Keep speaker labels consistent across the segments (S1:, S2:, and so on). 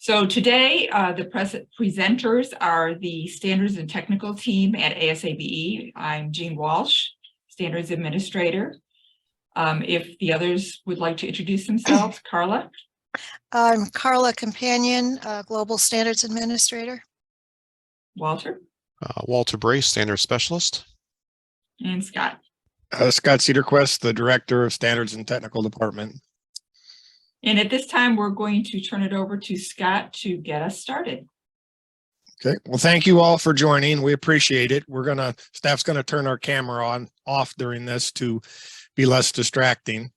S1: So today, the presenters are the Standards and Technical Team at ASABE. I'm Jean Walsh, Standards Administrator. If the others would like to introduce themselves, Carla?
S2: I'm Carla Companion, Global Standards Administrator.
S1: Walter?
S3: Walter Brace, Standards Specialist.
S1: And Scott?
S4: Scott Cedarquist, the Director of Standards and Technical Department.
S1: And at this time, we're going to turn it over to Scott to get us started.
S4: Okay, well, thank you all for joining. We appreciate it. Staff's gonna turn our camera off during this to be less distracting.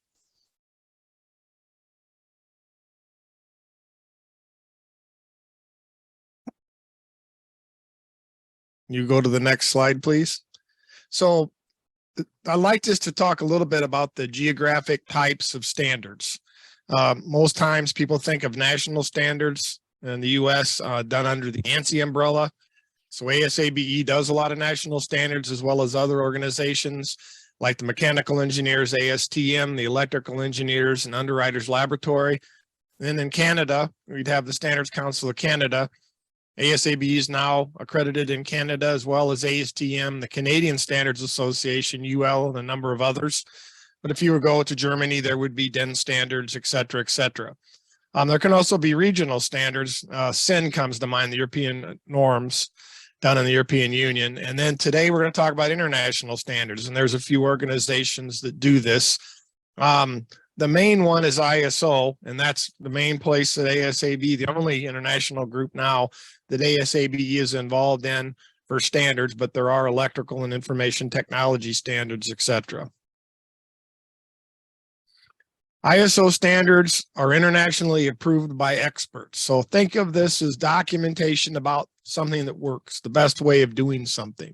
S4: You go to the next slide, please. So I'd like just to talk a little bit about the geographic types of standards. Most times people think of national standards in the US done under the ANSI umbrella. So ASABE does a lot of national standards as well as other organizations like the Mechanical Engineers, ASTM, the Electrical Engineers and Underwriters Laboratory. And then in Canada, we'd have the Standards Council of Canada. ASABE is now accredited in Canada as well as ASTM, the Canadian Standards Association, UL, and a number of others. But if you were to go to Germany, there would be DEN standards, et cetera, et cetera. There can also be regional standards. SIN comes to mind, the European norms done in the European Union. And then today we're going to talk about international standards. And there's a few organizations that do this. The main one is ISO, and that's the main place that ASABE, the only international group now that ASABE is involved in for standards, but there are electrical and information technology standards, et cetera. ISO standards are internationally approved by experts. So think of this as documentation about something that works, the best way of doing something.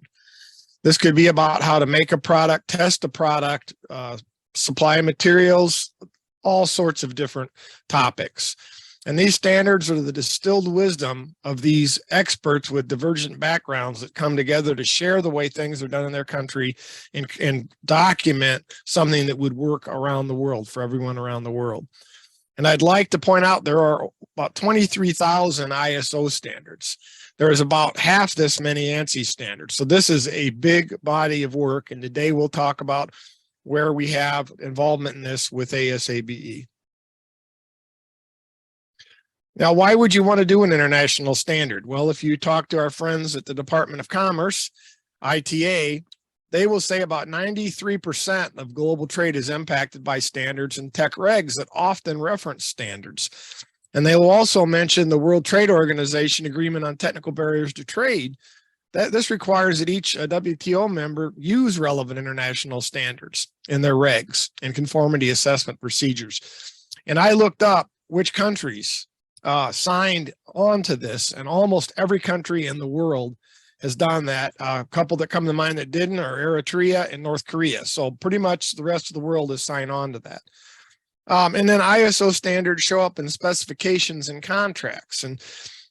S4: This could be about how to make a product, test a product, supply materials, all sorts of different topics. And these standards are the distilled wisdom of these experts with divergent backgrounds that come together to share the way things are done in their country and document something that would work around the world for everyone around the world. And I'd like to point out there are about 23,000 ISO standards. There is about half this many ANSI standards. So this is a big body of work. And today we'll talk about where we have involvement in this with ASABE. Now, why would you want to do an international standard? Well, if you talk to our friends at the Department of Commerce, ITA, they will say about 93% of global trade is impacted by standards and tech regs that often reference standards. And they will also mention the World Trade Organization Agreement on Technical Barriers to Trade. This requires that each WTO member use relevant international standards in their regs and conformity assessment procedures. And I looked up which countries signed on to this, and almost every country in the world has done that. A couple that come to mind that didn't are Eritrea and North Korea. So pretty much the rest of the world has signed on to that. And then ISO standards show up in specifications and contracts. And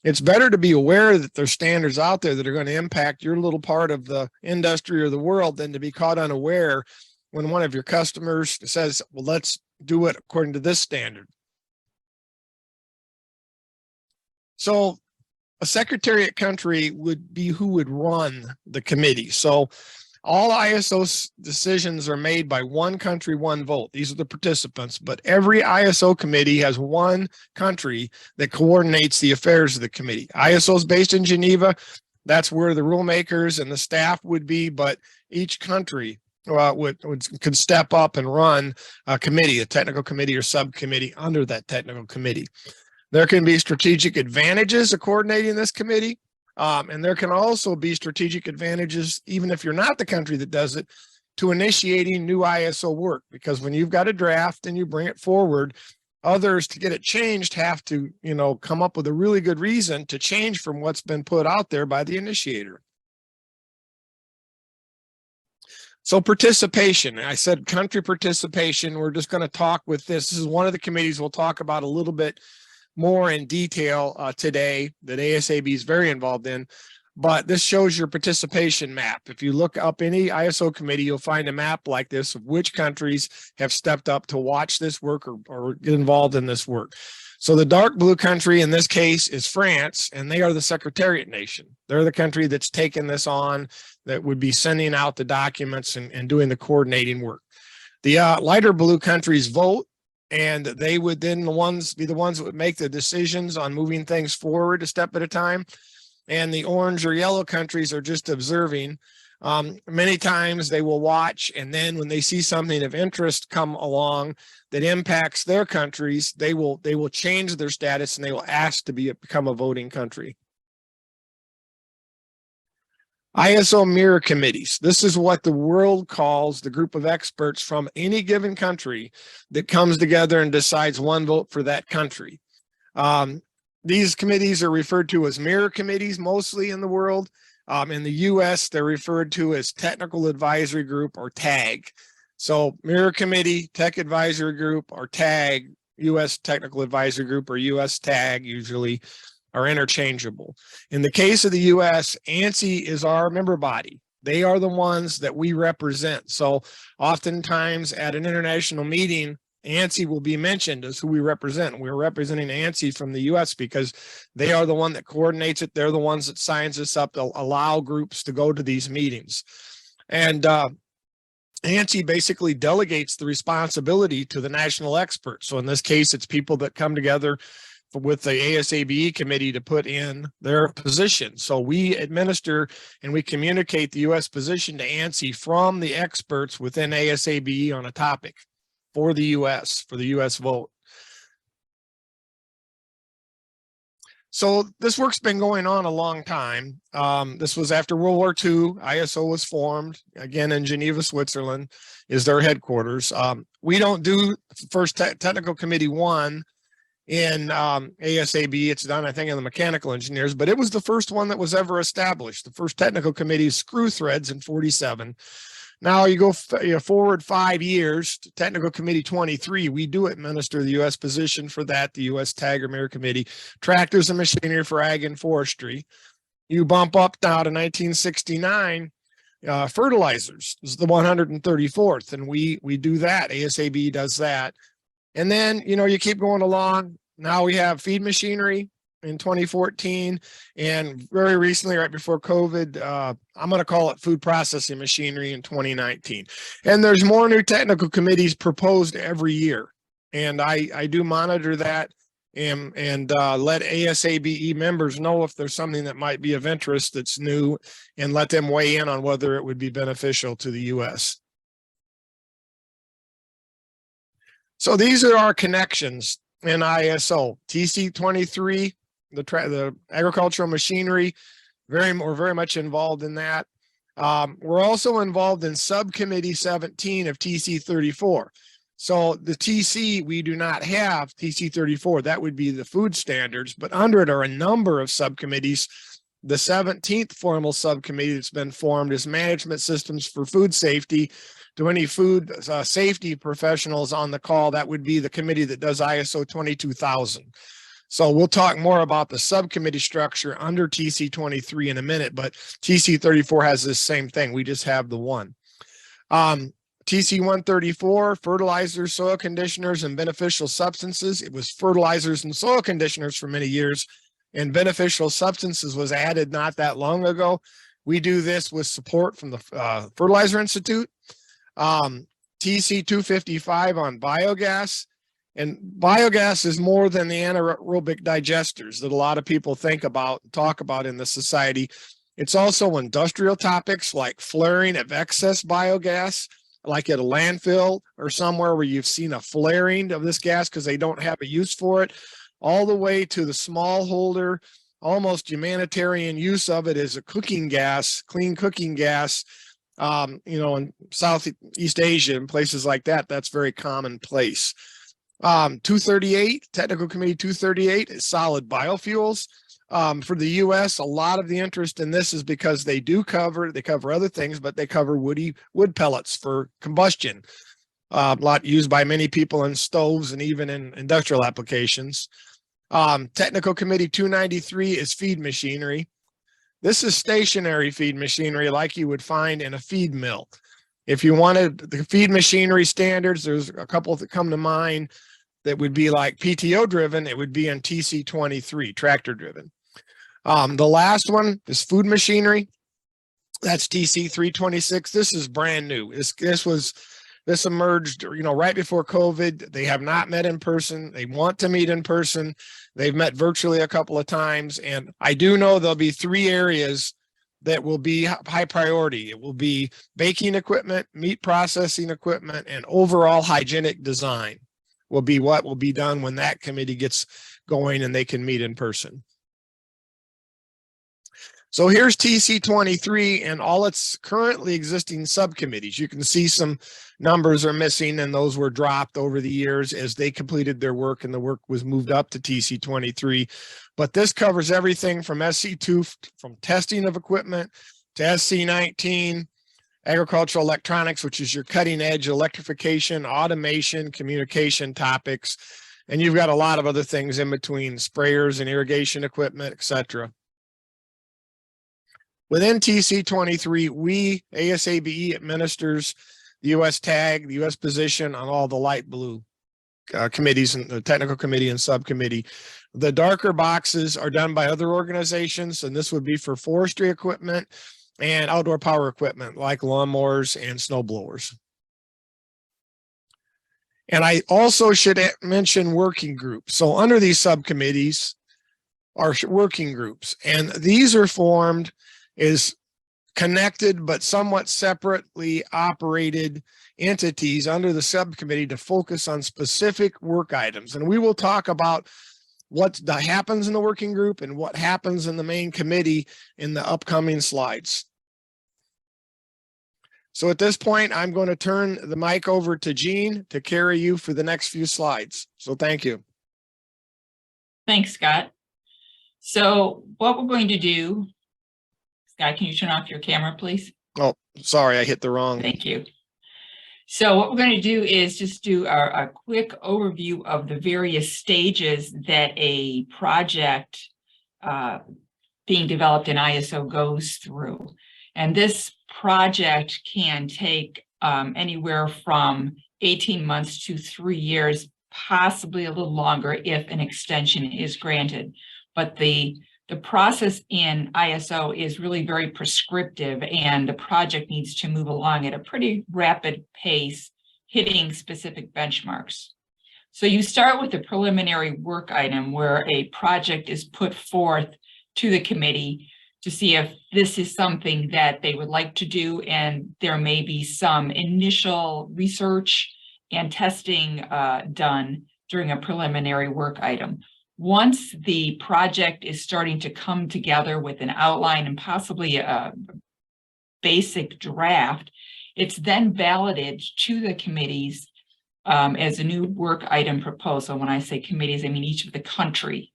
S4: it's better to be aware that there's standards out there that are going to impact your little part of the industry or the world than to be caught unaware when one of your customers says, well, let's do it according to this standard. So a secretariat country would be who would run the committee. So all ISO decisions are made by one country, one vote. These are the participants, but every ISO committee has one country that coordinates the affairs of the committee. ISO is based in Geneva. That's where the rule makers and the staff would be, but each country could step up and run a committee, a technical committee or subcommittee under that technical committee. There can be strategic advantages of coordinating this committee. And there can also be strategic advantages, even if you're not the country that does it, to initiating new ISO work. Because when you've got a draft and you bring it forward, others to get it changed have to, come up with a really good reason to change from what's been put out there by the initiator. So participation, I said country participation. We're just going to talk with this. This is one of the committees we'll talk about a little bit more in detail today that ASABE is very involved in, but this shows your participation map. If you look up any ISO committee, you'll find a map like this of which countries have stepped up to watch this work or get involved in this work. So the dark blue country in this case is France, and they are the secretariat nation. They're the country that's taken this on, that would be sending out the documents and doing the coordinating work. The lighter blue countries vote, and they would then be the ones that would make the decisions on moving things forward a step at a time. And the orange or yellow countries are just observing. Many times they will watch, and then when they see something of interest come along that impacts their countries, they will change their status and they will ask to become a voting country. ISO mirror committees. This is what the world calls the group of experts from any given country that comes together and decides one vote for that country. These committees are referred to as mirror committees mostly in the world. In the US, they're referred to as Technical Advisory Group, or TAG. So mirror committee, Tech Advisory Group, or TAG, US Technical Advisory Group, or US TAG usually are interchangeable. In the case of the US, ANSI is our member body. They are the ones that we represent. So oftentimes at an international meeting, ANSI will be mentioned as who we represent. We're representing ANSI from the US because they are the one that coordinates it. They're the ones that signs us up to allow groups to go to these meetings. And ANSI basically delegates the responsibility to the national experts. So in this case, it's people that come together with the ASABE committee to put in their position. So we administer and we communicate the US position to ANSI from the experts within ASABE on a topic for the US vote. So this work's been going on a long time. This was after World War II. ISO was formed, again in Geneva, Switzerland is their headquarters. We don't do first technical committee 1 in ASABE. It's done, I think, in the mechanical engineers, but it was the first one that was ever established. The first technical committee is screw threads in 47. Now you go forward 5 years to Technical Committee 23. We do administer the U.S. position for that, the U.S. TAG or Mirror Committee, tractors and machinery for ag and forestry. You bump up now to 1969, fertilizers is the 134th, and we do that. ASABE does that. And then, you keep going along. Now we have feed machinery in 2014, and very recently, right before COVID, I'm going to call it food processing machinery in 2019. And there's more new technical committees proposed every year. And I do monitor that and let ASABE members know if there's something that might be of interest that's new, and let them weigh in on whether it would be beneficial to the U.S. So these are our connections in ISO. TC23, the agricultural machinery, we're very much involved in that. We're also involved in subcommittee 17 of TC34. So the TC, we do not have TC34. That would be the food standards, but under it are a number of subcommittees. The 17th formal subcommittee that's been formed is management systems for food safety. To any food safety professionals on the call, that would be the committee that does ISO 22000. So we'll talk more about the subcommittee structure under TC23 in a minute, but TC34 has this same thing. We just have the one. TC134, fertilizers, soil conditioners, and beneficial substances. It was fertilizers and soil conditioners for many years, and beneficial substances was added not that long ago. We do this with support from the Fertilizer Institute. TC255 on biogas. And biogas is more than the anaerobic digesters that a lot of people think about and talk about in the society. It's also industrial topics like flaring of excess biogas, like at a landfill or somewhere where you've seen a flaring of this gas because they don't have a use for it, all the way to the smallholder, almost humanitarian use of it as a cooking gas, clean cooking gas. In Southeast Asia and places like that, that's very commonplace. 238, Technical Committee 238 is solid biofuels. For the U.S., a lot of the interest in this is because they cover other things, but they cover wood pellets for combustion. A lot used by many people in stoves and even in industrial applications. Technical Committee 293 is feed machinery. This is stationary feed machinery like you would find in a feed mill. If you wanted the feed machinery standards, there's a couple that come to mind. that would be like PTO driven, it would be in TC23, tractor driven. The last one is food machinery. That's TC326. This is brand new. This emerged, right before COVID. They have not met in person. They want to meet in person. They've met virtually a couple of times. And I do know there'll be 3 areas that will be high priority. It will be baking equipment, meat processing equipment, and overall hygienic design will be what will be done when that committee gets going and they can meet in person. So here's TC23 and all its currently existing subcommittees. You can see some numbers are missing, and those were dropped over the years as they completed their work and the work was moved up to TC23. But this covers everything from SC2, from testing of equipment, to SC19, agricultural electronics, which is your cutting edge electrification, automation, communication topics. And you've got a lot of other things in between, sprayers and irrigation equipment, etc. Within TC23, we, ASABE, administers the U.S. tag, the U.S. position on all the light blue committees and the technical committee and subcommittee. The darker boxes are done by other organizations, and this would be for forestry equipment and outdoor power equipment like lawnmowers and snow blowers. And I also should mention working groups. So under these subcommittees are working groups, and these are formed as connected but somewhat separately operated entities under the subcommittee to focus on specific work items. And we will talk about what happens in the working group and what happens in the main committee in the upcoming slides. So at this point, I'm going to turn the mic over to Jean to carry you for the next few slides. So thank you.
S1: Thanks, Scott. So what we're going to do, Scott, can you turn off your camera, please?
S4: Oh, sorry, I hit the wrong.
S1: Thank you. So what we're going to do is just do a quick overview of the various stages that a project being developed in ISO goes through. And this project can take anywhere from 18 months to 3 years, possibly a little longer if an extension is granted. But the process in ISO is really very prescriptive, and the project needs to move along at a pretty rapid pace, hitting specific benchmarks. So you start with a preliminary work item where a project is put forth to the committee to see if this is something that they would like to do, and there may be some initial research and testing done during a preliminary work item. Once the project is starting to come together with an outline and possibly a basic draft, it's then validated to the committees as a new work item proposal. When I say committees, I mean each of the country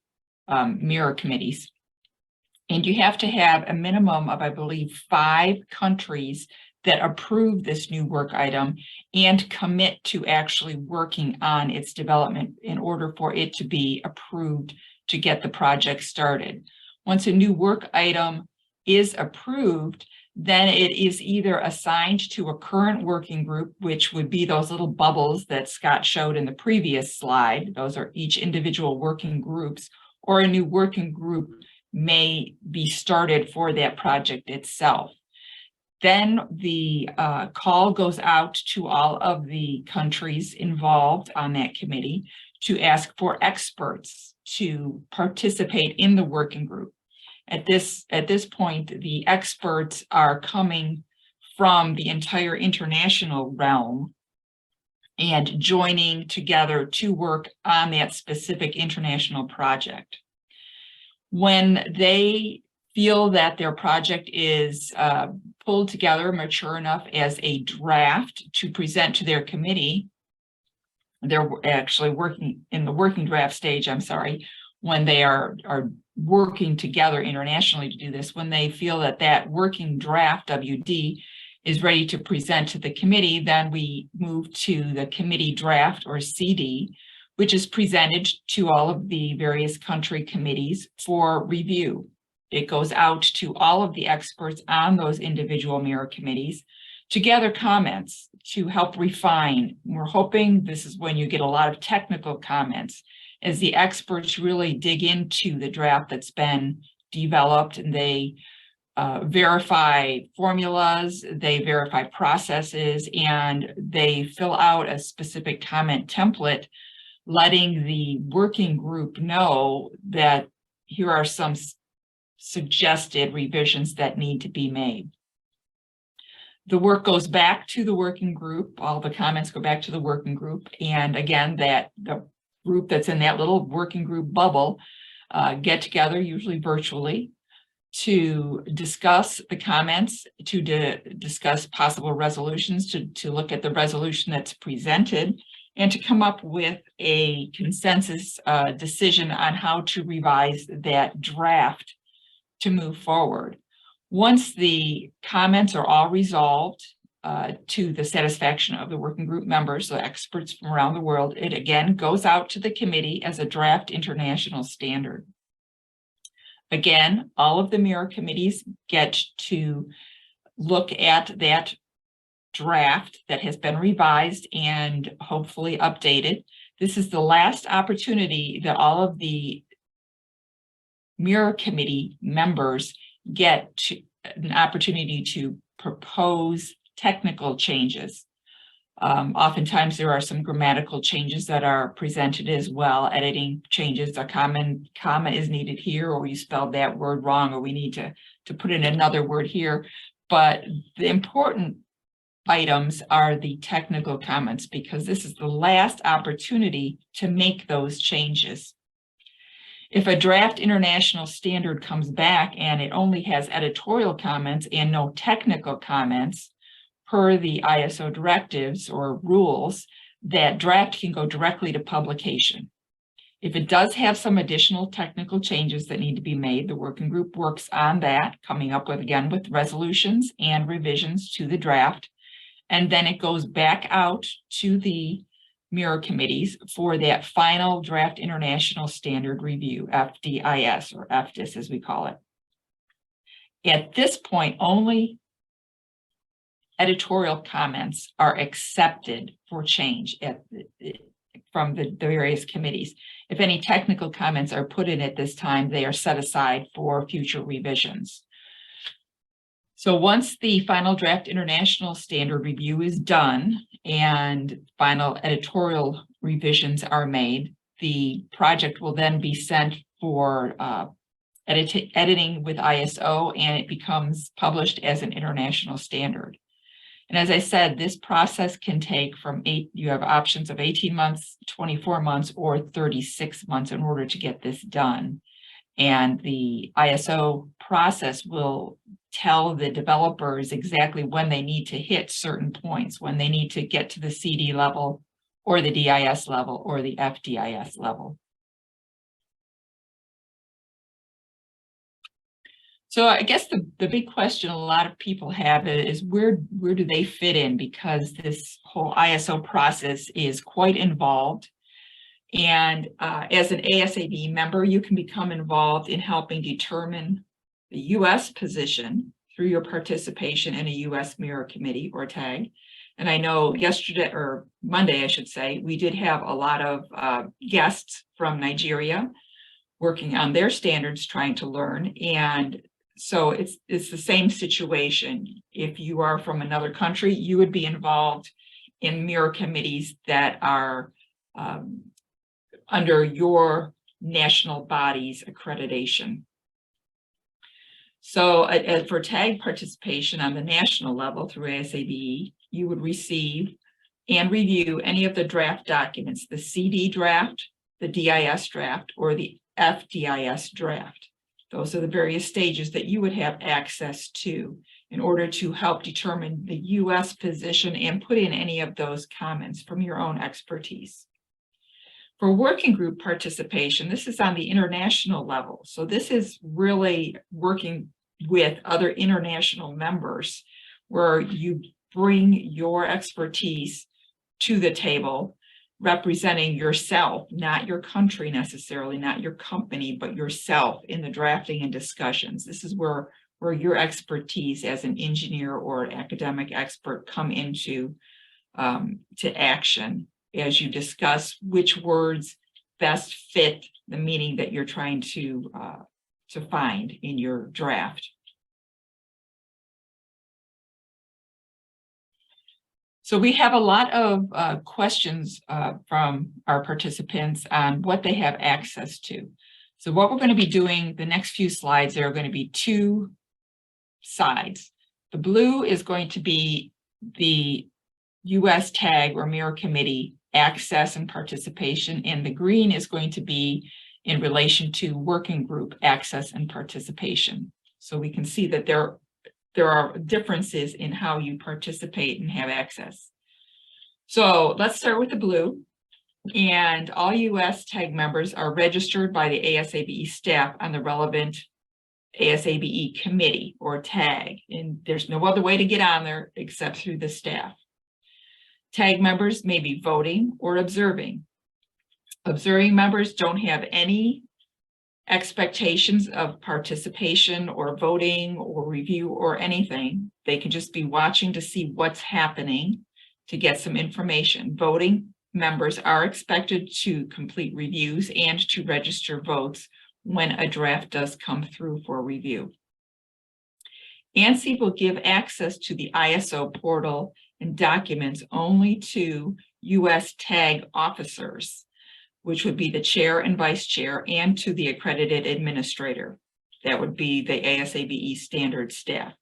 S1: mirror committees. And you have to have a minimum of, I believe, 5 countries that approve this new work item and commit to actually working on its development in order for it to be approved to get the project started. Once a new work item is approved, then it is either assigned to a current working group, which would be those little bubbles that Scott showed in the previous slide. Those are each individual working groups, or a new working group may be started for that project itself. Then the call goes out to all of the countries involved on that committee to ask for experts to participate in the working group. At this point, the experts are coming from the entire international realm and joining together to work on that specific international project. When they feel that their project is pulled together, mature enough as a draft to present to their committee, they're actually working in the working draft stage, I'm sorry, when they are working together internationally to do this, when they feel that that working draft, WD, is ready to present to the committee, then we move to the committee draft, or CD, which is presented to all of the various country committees for review. It goes out to all of the experts on those individual mirror committees to gather comments to help refine. We're hoping this is when you get a lot of technical comments as the experts really dig into the draft that's been developed, and they verify formulas, they verify processes, and they fill out a specific comment template, letting the working group know that here are some suggested revisions that need to be made. The work goes back to the working group. All the comments go back to the working group. And again, that the group that's in that little working group bubble get together, usually virtually, to discuss the comments, to discuss possible resolutions, to look at the resolution that's presented, and to come up with a consensus decision on how to revise that draft to move forward. Once the comments are all resolved to the satisfaction of the working group members, the experts from around the world, it again goes out to the committee as a draft international standard. Again, all of the mirror committees get to look at that draft that has been revised and hopefully updated. This is the last opportunity that all of the mirror committee members get an opportunity to propose technical changes. Oftentimes there are some grammatical changes that are presented as well, editing changes. A comma is needed here, or you spelled that word wrong, or we need to put in another word here. But the important items are the technical comments, because this is the last opportunity to make those changes. If a draft international standard comes back and it only has editorial comments and no technical comments, per the ISO directives or rules, that draft can go directly to publication. If it does have some additional technical changes that need to be made, the working group works on that, coming up with resolutions and revisions to the draft. And then it goes back out to the mirror committees for that final draft international standard review, FDIS or FDIS as we call it. At this point, only editorial comments are accepted for change from the various committees. If any technical comments are put in at this time, they are set aside for future revisions. So once the final draft international standard review is done and final editorial revisions are made, the project will then be sent for editing with ISO, and it becomes published as an international standard. And as I said, this process can take you have options of 18 months, 24 months, or 36 months in order to get this done. And the ISO process will tell the developers exactly when they need to hit certain points, when they need to get to the CD level or the DIS level or the FDIS level. So I guess the big question a lot of people have is where do they fit in, because this whole ISO process is quite involved. And as an ASABE member, you can become involved in helping determine the U.S. position through your participation in a U.S. Mirror Committee or TAG. And I know yesterday, or Monday, I should say, we did have a lot of guests from Nigeria working on their standards, trying to learn. And so it's the same situation. If you are from another country, you would be involved in mirror committees that are under your national body's accreditation. So for TAG participation on the national level through ASABE, you would receive and review any of the draft documents, the CD draft, the DIS draft, or the FDIS draft. Those are the various stages that you would have access to in order to help determine the U.S. position and put in any of those comments from your own expertise. For working group participation, this is on the international level. So this is really working with other international members where you bring your expertise to the table, representing yourself, not your country necessarily, not your company, but yourself in the drafting and discussions. This is where where your expertise as an engineer or academic expert come into to action as you discuss which words best fit the meaning that you're trying to find in your draft. So we have a lot of questions from our participants on what they have access to. So what we're going to be doing, the next few slides, there are going to be two sides. The blue is going to be the US TAG or Mirror Committee access and participation, and the green is going to be in relation to working group access and participation. So we can see that there are differences in how you participate and have access. So let's start with the blue. And all US TAG members are registered by the ASABE staff on the relevant ASABE committee or TAG. And there's no other way to get on there except through the staff. TAG members may be voting or observing. Observing members don't have any expectations of participation or voting or review or anything. They can just be watching to see what's happening to get some information. Voting members are expected to complete reviews and to register votes when a draft does come through for review. ANSI will give access to the ISO portal and documents only to US TAG officers, which would be the chair and vice chair, and to the accredited administrator. That would be the ASABE standard staff.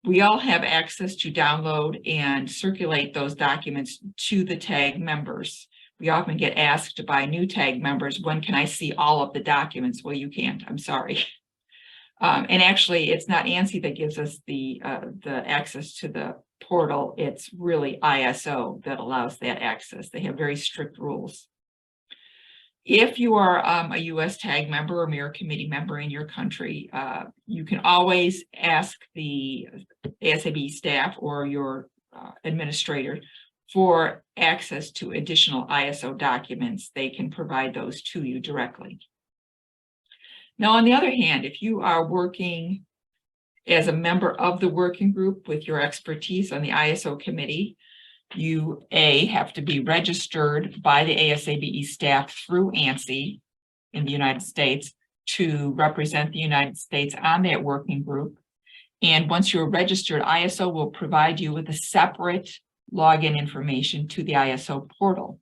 S1: We all have access to download and circulate those documents to the TAG members. We often get asked by new TAG members, when can I see all of the documents? Well, you can't, I'm sorry. And actually, it's not ANSI that gives us the access to the portal. It's really ISO that allows that access. They have very strict rules. If you are a US TAG member or Mirror Committee member in your country, you can always ask the ASABE staff or your administrator for access to additional ISO documents. They can provide those to you directly. Now, on the other hand, if you are working as a member of the working group with your expertise on the ISO committee, you have to be registered by the ASABE staff through ANSI in the United States to represent the United States on that working group. And once you're registered, ISO will provide you with a separate login information to the ISO portal.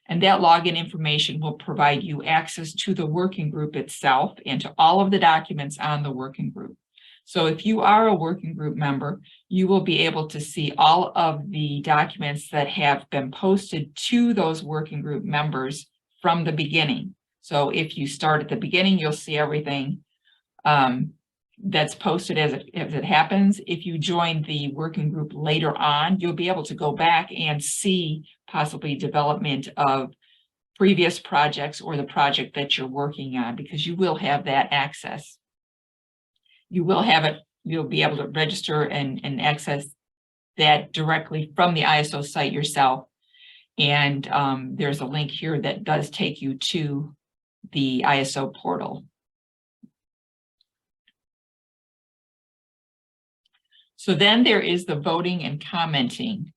S1: And that login information will provide you access to the working group itself and to all of the documents on the working group. So if you are a working group member, you will be able to see all of the documents that have been posted to those working group members from the beginning. So if you start at the beginning, you'll see everything that's posted as it happens. If you join the working group later on, you'll be able to go back and see possibly development of previous projects or the project that you're working on, because you will have that access. You will have it, you'll be able to register and access that directly from the ISO site yourself. And there's a link here that does take you to the ISO portal. So then there is the voting and commenting.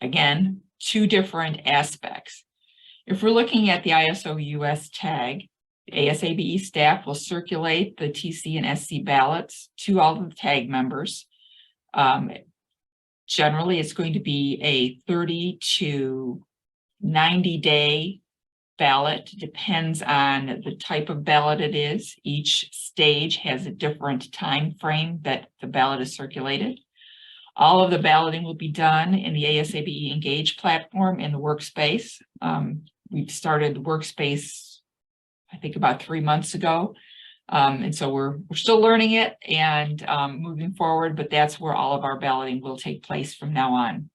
S1: Again, two different aspects. If we're looking at the ISO US tag, the ASABE staff will circulate the TC and SC ballots to all of the tag members. Generally, it's going to be a 30 to 90 day ballot. Depends on the type of ballot it is. Each stage has a different time frame that the ballot is circulated. All of the balloting will be done in the ASABE Engage platform in the workspace. We've started the workspace, I think, about 3 months ago. And so we're still learning it and moving forward, but that's where all of our balloting will take place from now on.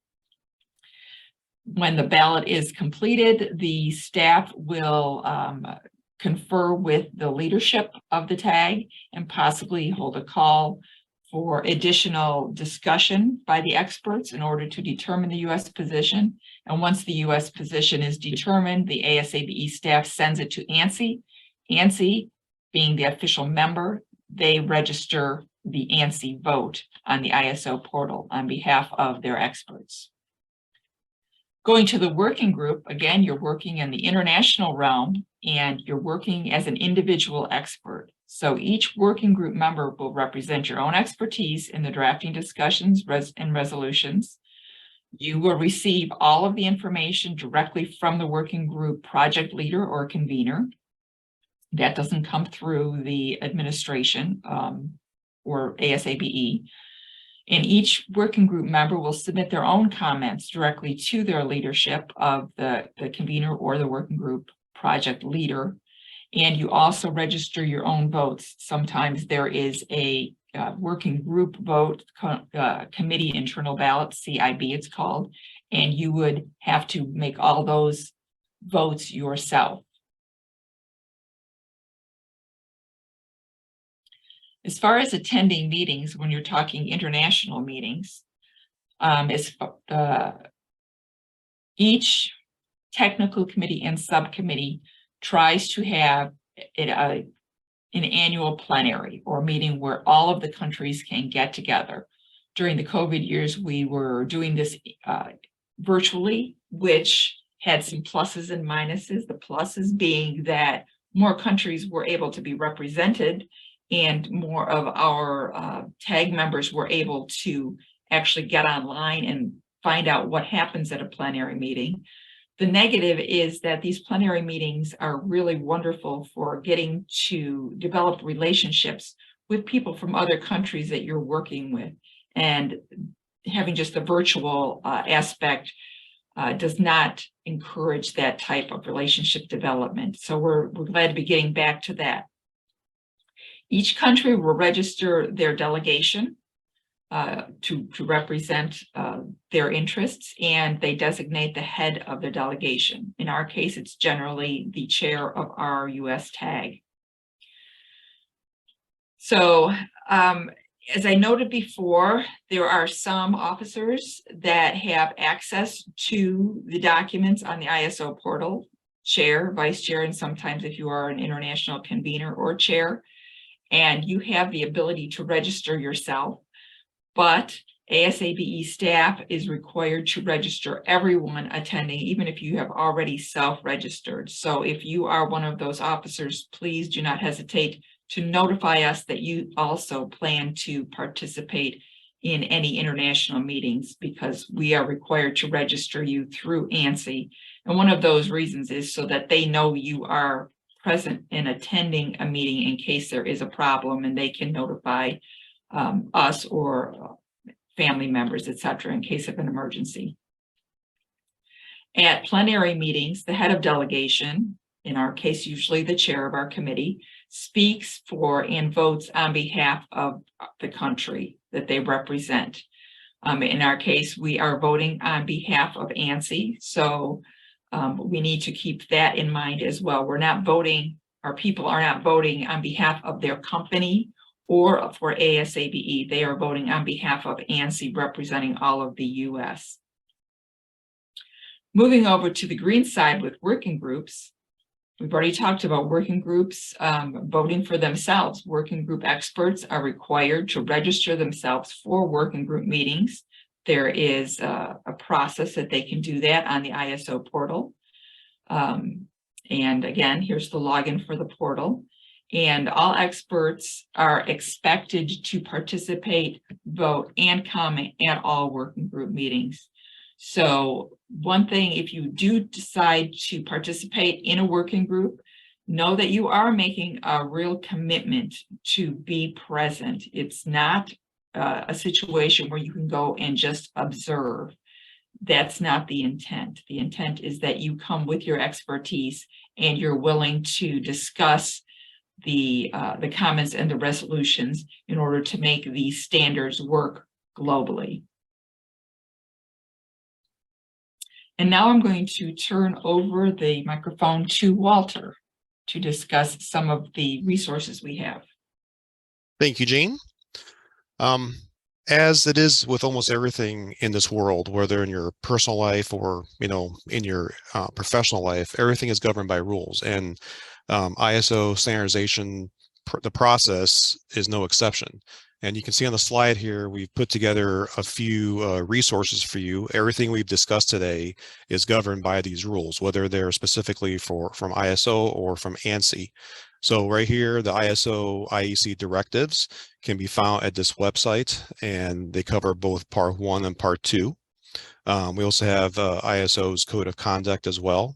S1: When the ballot is completed, the staff will confer with the leadership of the tag and possibly hold a call for additional discussion by the experts in order to determine the U.S. position. And once the U.S. position is determined, the ASABE staff sends it to ANSI. ANSI, being the official member, they register the ANSI vote on the ISO portal on behalf of their experts. Going to the working group, again, you're working in the international realm and you're working as an individual expert. So each working group member will represent your own expertise in the drafting discussions and resolutions. You will receive all of the information directly from the working group project leader or convener. That doesn't come through the administration or ASABE. And each working group member will submit their own comments directly to their leadership of the convener or the working group project leader. And you also register your own votes. Sometimes there is a working group vote, committee internal ballot, CIB it's called, and you would have to make all those votes yourself. As far as attending meetings, when you're talking international meetings, each technical committee and subcommittee tries to have an annual plenary or meeting where all of the countries can get together. During the COVID years, we were doing this virtually, which had some pluses and minuses. The pluses being that more countries were able to be represented and more of our TAG members were able to actually get online and find out what happens at a plenary meeting. The negative is that these plenary meetings are really wonderful for getting to develop relationships with people from other countries that you're working with. And having just the virtual aspect does not encourage that type of relationship development. So we're glad to be getting back to that. Each country will register their delegation to represent their interests, and they designate the head of their delegation. In our case, it's generally the chair of our U.S. TAG. So as I noted before, there are some officers that have access to the documents on the ISO portal, chair, vice chair, and sometimes if you are an international convener or chair, and you have the ability to register yourself, but ASABE staff is required to register everyone attending, even if you have already self-registered. So if you are one of those officers, please do not hesitate to notify us that you also plan to participate in any international meetings, because we are required to register you through ANSI. And one of those reasons is so that they know you are present and attending a meeting in case there is a problem, and they can notify us or family members, etc., in case of an emergency. At plenary meetings, the head of delegation, in our case, usually the chair of our committee, speaks for and votes on behalf of the country that they represent. In our case, we are voting on behalf of ANSI, so we need to keep that in mind as well. We're not voting, our people are not voting on behalf of their company or for ASABE. They are voting on behalf of ANSI, representing all of the U.S. Moving over to the green side with working groups, we've already talked about working groups voting for themselves. Working group experts are required to register themselves for working group meetings. There is a process that they can do that on the ISO portal. And again, here's the login for the portal. And all experts are expected to participate, vote, and comment at all working group meetings. So one thing, if you do decide to participate in a working group, know that you are making a real commitment to be present. It's not a situation where you can go and just observe. That's not the intent. The intent is that you come with your expertise and you're willing to discuss the comments and the resolutions in order to make these standards work globally. And now I'm going to turn over the microphone to Walter to discuss some of the resources we have.
S3: Thank you, Jean. As it is with almost everything in this world, whether in your personal life or, in your professional life, everything is governed by rules, and ISO standardization, the process is no exception. And you can see on the slide here, we've put together a few resources for you. Everything we've discussed today is governed by these rules, whether they're specifically from ISO or from ANSI. So right here, the ISO IEC directives can be found at this website, and they cover both part 1 and part 2. We also have ISO's code of conduct as well.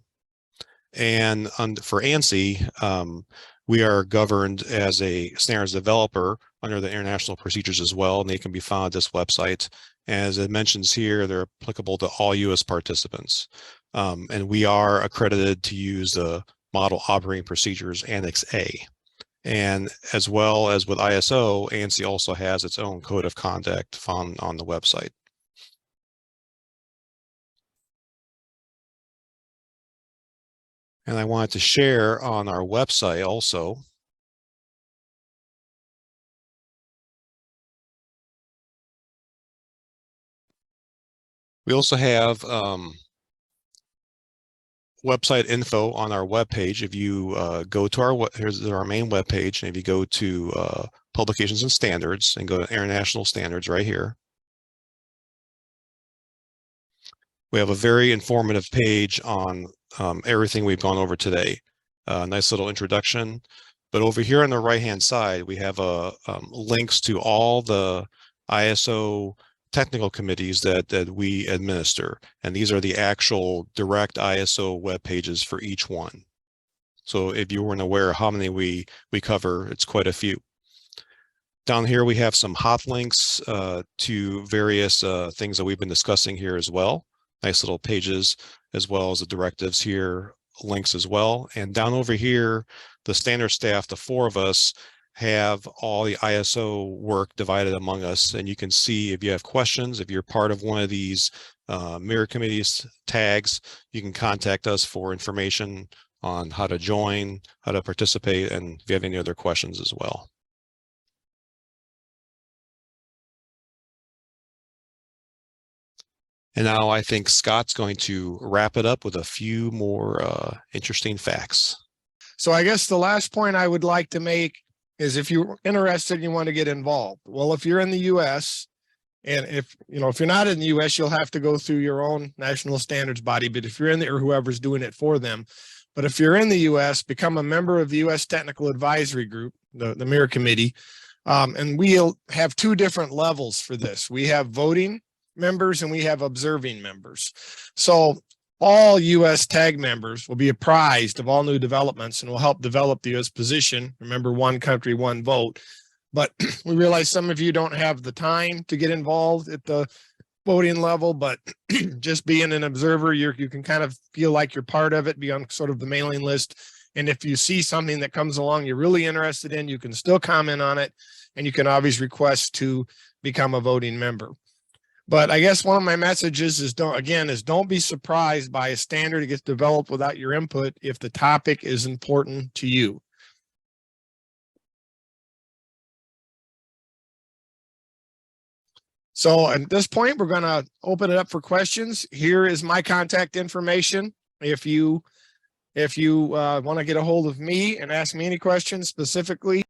S3: And for ANSI, we are governed as a standards developer under the international procedures as well, and they can be found at this website. As it mentions here, they're applicable to all U.S. participants. And we are accredited to use the Model Operating Procedures Annex A. And as well as with ISO, ANSI also has its own code of conduct found on the website. And I wanted to share on our website also. We also have website info on our webpage. If you go to here's our main webpage, and if you go to Publications and Standards and go to International Standards right here, we have a very informative page on everything we've gone over today. Nice little introduction. But over here on the right-hand side, we have links to all the ISO technical committees that we administer. And these are the actual direct ISO web pages for each one. So if you weren't aware of how many we cover, it's quite a few. Down here, we have some hot links to various things that we've been discussing here as well. Nice little pages, as well as the directives here, links as well. And down over here, the standard staff, the 4 of us, have all the ISO work divided among us. And you can see if you have questions, if you're part of one of these mirror committees tags, you can contact us for information on how to join, how to participate, and if you have any other questions as well. And now I think Scott's going to wrap it up with a few more interesting facts.
S4: So I guess the last point I would like to make is if you're interested and you want to get involved. Well, if you're in the US, and if you're not in the US, you'll have to go through your own national standards body, but if you're in there, or whoever's doing it for them. But if you're in the US, become a member of the US Technical Advisory Group, the mirror committee. And we'll have 2 different levels for this. We have voting members and we have observing members. So all U.S. TAG members will be apprised of all new developments and will help develop the U.S. position. Remember, 1 country, 1 vote. But we realize some of you don't have the time to get involved at the voting level, but just being an observer, you can kind of feel like you're part of it, be on sort of the mailing list. And if you see something that comes along you're really interested in, you can still comment on it, and you can always request to become a voting member. But I guess one of my messages is don't be surprised by a standard that gets developed without your input if the topic is important to you. So at this point, we're going to open it up for questions. Here is my contact information. If you want to get a hold of me and ask me any questions specifically,